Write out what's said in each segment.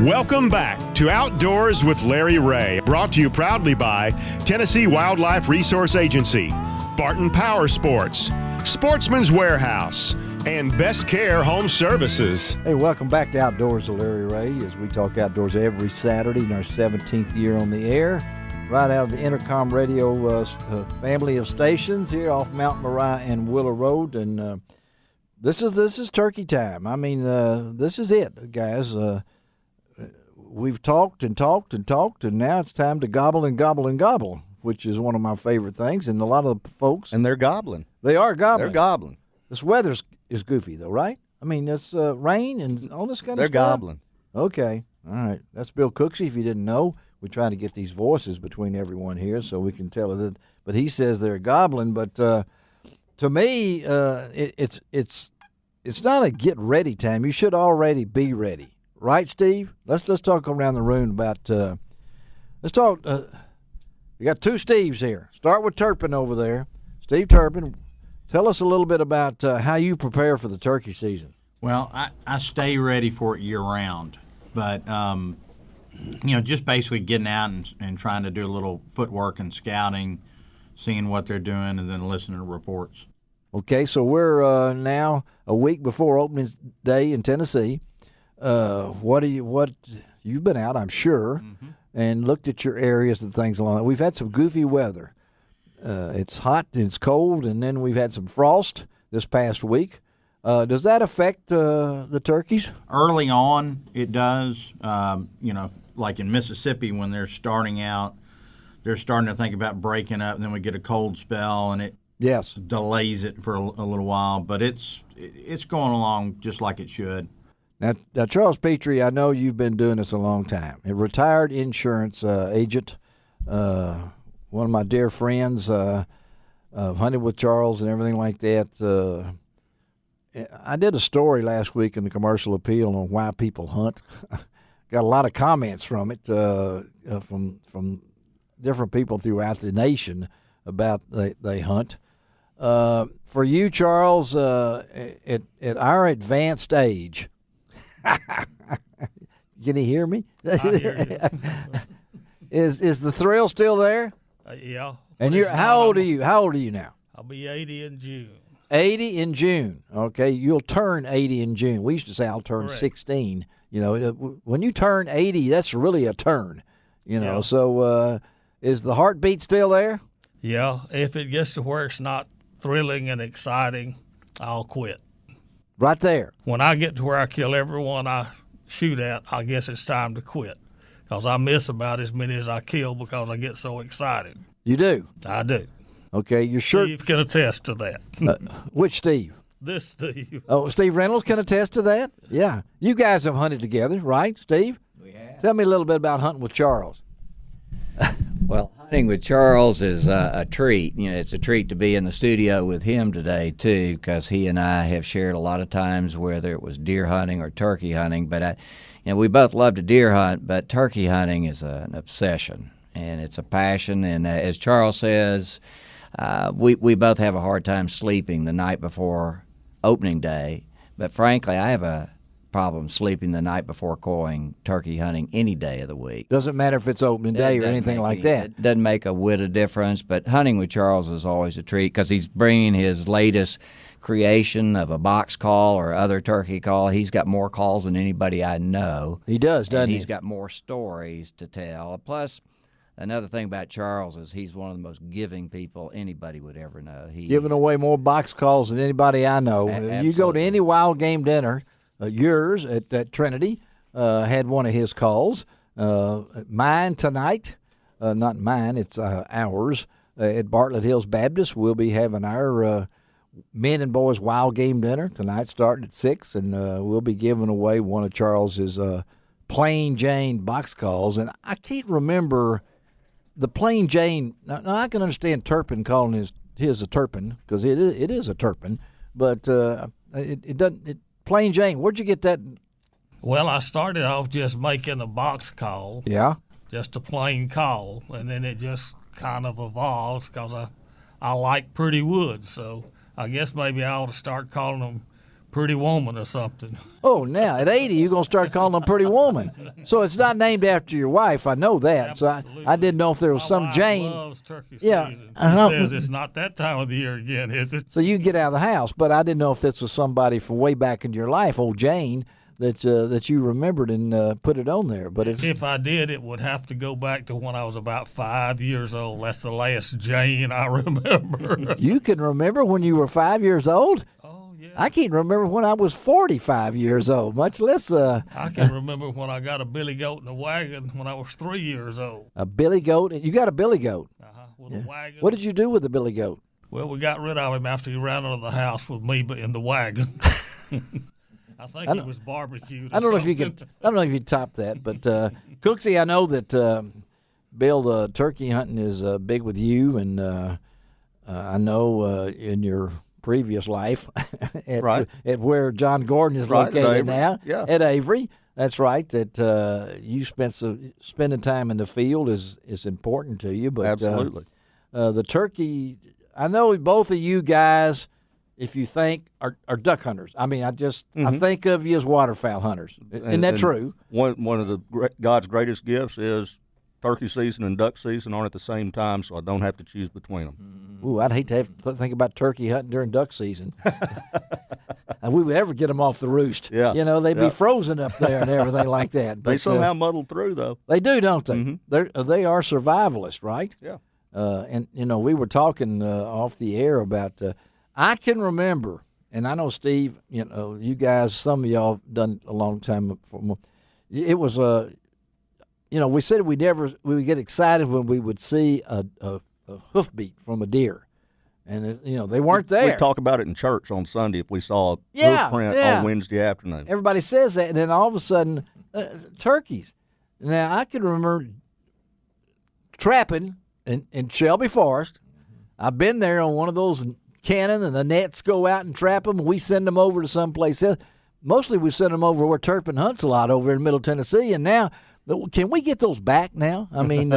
Welcome back to Outdoors with Larry Ray, brought to you proudly by Tennessee Wildlife Resource Agency, Barton Power Sports, Sportsman's Warehouse, and Best Care Home Services. Hey, welcome back to Outdoors with Larry Ray as we talk outdoors every Saturday in our 17th year on the air, right out of the Intercom Radio family of stations here off Mount Moriah and Willow Road. And this is turkey time. I mean, this is it, guys. We've talked and talked and talked, and now it's time to gobble and gobble and gobble, which is one of my favorite things. And a lot of the folks... And they're gobbling. They are gobbling. They're gobbling. This weather is goofy, though, right? I mean, it's rain and all this kind of They're stuff. They're gobbling. Okay. All right. That's Bill Cooksey, if you didn't know. We're trying to get these voices between everyone here so we can tell it. But he says they're gobbling. But to me, it's not a get-ready time. You should already be ready. Right, Steve? Let's talk around the room about let's talk. We got two Steves here. Start with Turpin over there. Steve Turpin, tell us a little bit about how you prepare for the turkey season. Well, I stay ready for it year-round, but just basically getting out and trying to do a little footwork and scouting, seeing what they're doing, and then listening to reports. Okay, so we're now a week before opening day in Tennessee. What you've been out, I'm sure, and looked at your areas and things along that. We've had some goofy weather. It's hot, it's cold, and then we've had some frost this past week. Does that affect the turkeys? Early on, it does. Like in Mississippi, when they're starting out, they're starting to think about breaking up, and then we get a cold spell, and it delays it for a little while. But it's going along just like it should. Now, Charles Petrie, I know you've been doing this a long time. A retired insurance agent, one of my dear friends, hunted with Charles and everything like that. I did a story last week in the Commercial Appeal on why people hunt. Got a lot of comments from it, from different people throughout the nation about they hunt. For you, Charles, at our advanced age, can he hear me? I hear you. Is the thrill still there? Yeah. And how old are you? How old are you now? I'll be 80 in June. 80 in June. Okay, you'll turn 80 in June. We used to say I'll turn Correct. 16. When you turn 80, that's really a turn. Yeah. So is the heartbeat still there? Yeah. If it gets to where it's not thrilling and exciting, I'll quit. Right there. When I get to where I kill everyone I shoot at, I guess it's time to quit. Because I miss about as many as I kill because I get so excited. You do? I do. Okay, you're sure. Steve can attest to that. Which Steve? This Steve. Oh, Steve Reynolds can attest to that? Yeah. You guys have hunted together, right, Steve? We have. Tell me a little bit about hunting with Charles. Well, hunting with Charles is a treat. It's a treat to be in the studio with him today, too, because he and I have shared a lot of times, whether it was deer hunting or turkey hunting. But we both love to deer hunt, but turkey hunting is an obsession, and it's a passion. And as Charles says, we both have a hard time sleeping the night before opening day. But frankly, I have a problem sleeping the night before going turkey hunting any day of the week. Doesn't matter if it's opening day or anything like that. It doesn't make a whit of difference, but hunting with Charles is always a treat because he's bringing his latest creation of a box call or other turkey call. He's got more calls than anybody I know. He does, doesn't he? He's got more stories to tell. Plus, another thing about Charles is he's one of the most giving people anybody would ever know. He's giving away more box calls than anybody I know. You go to any wild game dinner, yours at Trinity had one of his calls. Mine tonight, not mine, it's ours. At Bartlett Hills Baptist, we'll be having our men and boys wild game dinner tonight starting at 6, and we'll be giving away one of Charles's Plain Jane box calls. And I can't remember the Plain Jane. Now I can understand Turpin calling his a Turpin because it is a Turpin, but it doesn't. Plain Jane, where'd you get that? Well, I started off just making a box call. Yeah. Just a plain call, and then it just kind of evolves because I like pretty woods, so I guess maybe I ought to start calling them Pretty Woman or something. Oh, now at 80, you're going to start calling them Pretty Woman. So it's not named after your wife. I know that. Absolutely. So I didn't know if there was My some wife Jane. loves turkey Yeah, season. She I know. says it's not that time of the year again, is it? So you can get out of the house. But I didn't know if this was somebody from way back in your life, old Jane, that you remembered and put it on there. But If I did, it would have to go back to when I was about 5 years old. That's the last Jane I remember. You can remember when you were 5 years old? Oh, yeah. I can't remember when I was 45 years old, much less I can remember when I got a billy goat in a wagon when I was 3 years old. a billy goat. You got a billy goat. With a wagon. What did you do with the billy goat? Well, we got rid of him after he ran out of the house with me in the wagon. I think he was barbecued. I don't know if you can. I don't know if you top that, but Cooksey, I know that Bill, turkey hunting is big with you, and I know in your previous life at where John Gordon is located now, at Avery. That's right. That you spending time in the field is important to you. But absolutely, the turkey. I know both of you guys, if you think, are duck hunters. I mean, I think of you as waterfowl hunters. Isn't that true? One of God's greatest gifts is turkey season and duck season aren't at the same time, so I don't have to choose between them. Ooh, I'd hate to have to think about turkey hunting during duck season. And we would ever get them off the roost. Yeah. They'd be frozen up there and everything like that. But, they somehow muddle through, though. They do, don't they? Mm-hmm. They are survivalists, right? Yeah. And we were talking off the air about. I can remember, and I know Steve. You guys, some of y'all have done a long time. It was we said we would get excited when we would see a hoofbeat from a deer, and they weren't there. We'd talk about it in church on Sunday if we saw a footprint on Wednesday afternoon. Everybody says that, and then all of a sudden, turkeys. Now I can remember trapping in Shelby Forest. I've been there on one of those cannon, and the nets go out and trap them, and we send them over to someplace else. Mostly we send them over where Turpin hunts a lot over in Middle Tennessee, and now can we get those back now? I mean,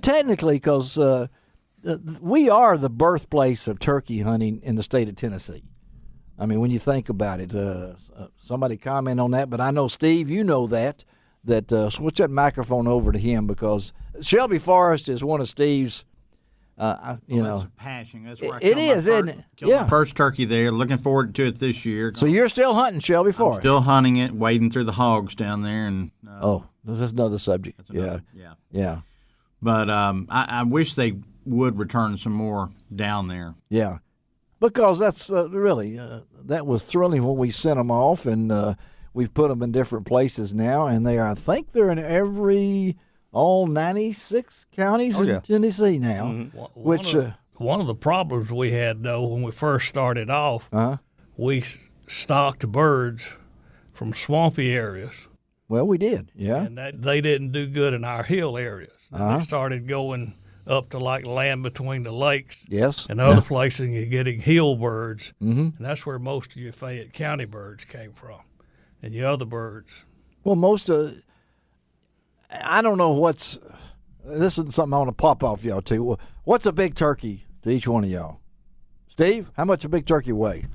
technically, because we are the birthplace of turkey hunting in the state of Tennessee. I mean, when you think about it, somebody comment on that, but I know, Steve, you know that switch that microphone over to him, because Shelby Forest is one of Steve's, It's a passion. That's where it is, isn't it? Yeah. First turkey there. Looking forward to it this year. So you're still hunting Shelby Forest? I'm still hunting it, wading through the hogs down there, and this is another subject. Yeah. But I wish they would return some more down there. Yeah, because that's really that was thrilling when we sent them off, and we've put them in different places now, and I think they're in all 96 counties in Tennessee now. Mm-hmm. One of the problems we had, though, when we first started off, we stocked birds from swampy areas. Well, we did, yeah. And they didn't do good in our hill areas. They started going up to like land between the lakes. Yes. And other places, and you're getting hill birds. Mm-hmm. And that's where most of your Fayette County birds came from, and your other birds. Well, I don't know this is something I want to pop off y'all too. What's a big turkey to each one of y'all? Steve, how much a big turkey weigh?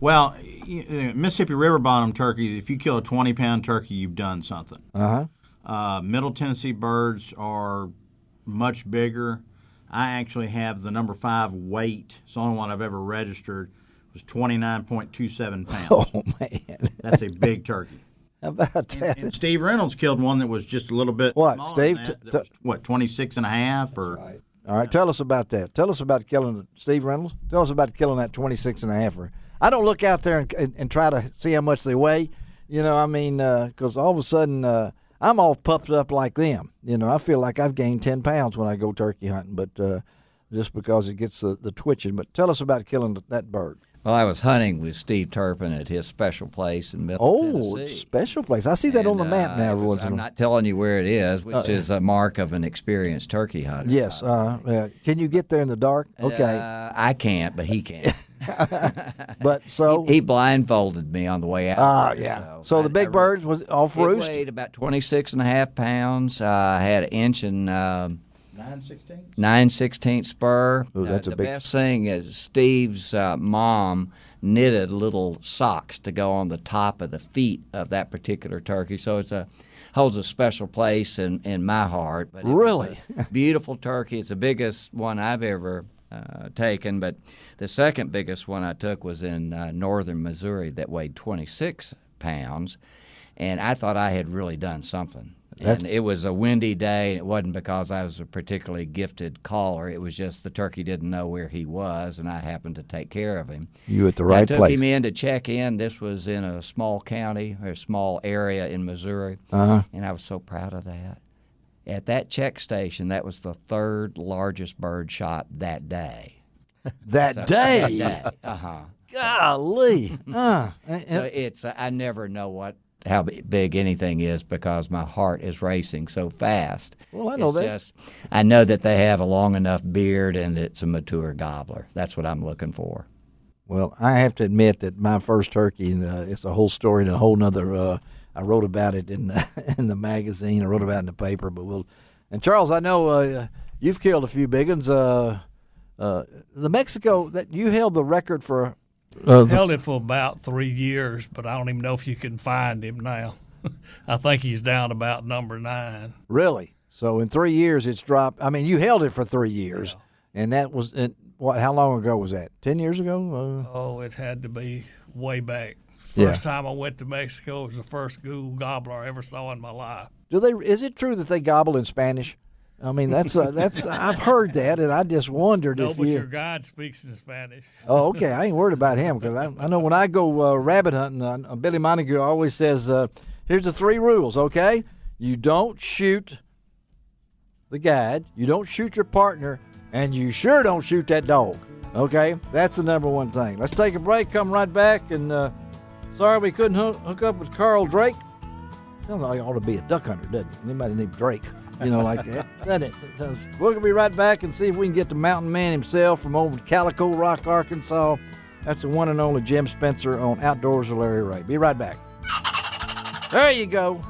Well, Mississippi River bottom turkey, if you kill a 20-pound turkey, you've done something. Middle Tennessee birds are much bigger. I actually have the number 5 weight. It's the only one I've ever registered. It was 29.27 pounds. Oh, man. That's a big turkey. How about that? And Steve Reynolds killed one that was just a little bit smaller Steve? Than that. 26 and a half? Or... Right. All right, tell us about that. Tell us about killing Steve Reynolds. Tell us about killing that 26 and a half. I don't look out there and try to see how much they weigh, because all of a sudden I'm all puffed up like them. I feel like I've gained 10 pounds when I go turkey hunting, but just because it gets the twitching. But tell us about killing that bird. Well, I was hunting with Steve Turpin at his special place in Middle Tennessee. Special place. I see that on the map now. I'm not telling you where it is, which is a mark of an experienced turkey hunter. Yes. Can you get there in the dark? Okay. I can't, but he can. But he blindfolded me on the way out. Yeah. So the big birds was off roost? It weighed about 26 and a half pounds. I had an inch and 9/16 spur. Ooh, that's the best thing is Steve's mom knitted little socks to go on the top of the feet of that particular turkey. So holds a special place in my heart. But really? Beautiful turkey. It's the biggest one I've ever taken, but the second biggest one I took was in northern Missouri that weighed 26 pounds, and I thought I had really done something. And it was a windy day, and it wasn't because I was a particularly gifted caller. It was just the turkey didn't know where he was, and I happened to take care of him. You at the right place. I took him in to check in. This was in a small county, or a small area in Missouri, and I was so proud of that. At that check station, that was the third largest bird shot that day. That day? That day, Golly. So it's I never know how big anything is because my heart is racing so fast. Well, I know that. Just, I know that they have a long enough beard and it's a mature gobbler. That's what I'm looking for. Well, I have to admit that my first turkey, it's a whole story and a whole nother. I wrote about it in the magazine. I wrote about it in the paper. And Charles, I know you've killed a few big ones. The Mexico that you held the record for. Held it for about 3 years, but I don't even know if you can find him now. I think he's down about number 9. Really? So in 3 years, it's dropped. I mean, you held it for 3 years, and that was how long ago was that? 10 years ago? It had to be way back. First time I went to Mexico, it was the first gobbler I ever saw in my life. Is it true that they gobble in Spanish? I mean, that's I've heard that, and I just wondered if your guide speaks in Spanish. Oh, okay. I ain't worried about him because I know when I go rabbit hunting, Billy Montague always says, here's the 3 rules, okay? You don't shoot the guide, you don't shoot your partner, and you sure don't shoot that dog, okay? That's the number one thing. Let's take a break, come right back, and sorry we couldn't hook up with Carl Drake. Sounds like he ought to be a duck hunter, doesn't it? Anybody named Drake. Like that, doesn't it? We're going to be right back and see if we can get the mountain man himself from over Calico Rock, Arkansas. That's the one and only Jim Spencer on Outdoors with Larry Ray. Be right back. There you go.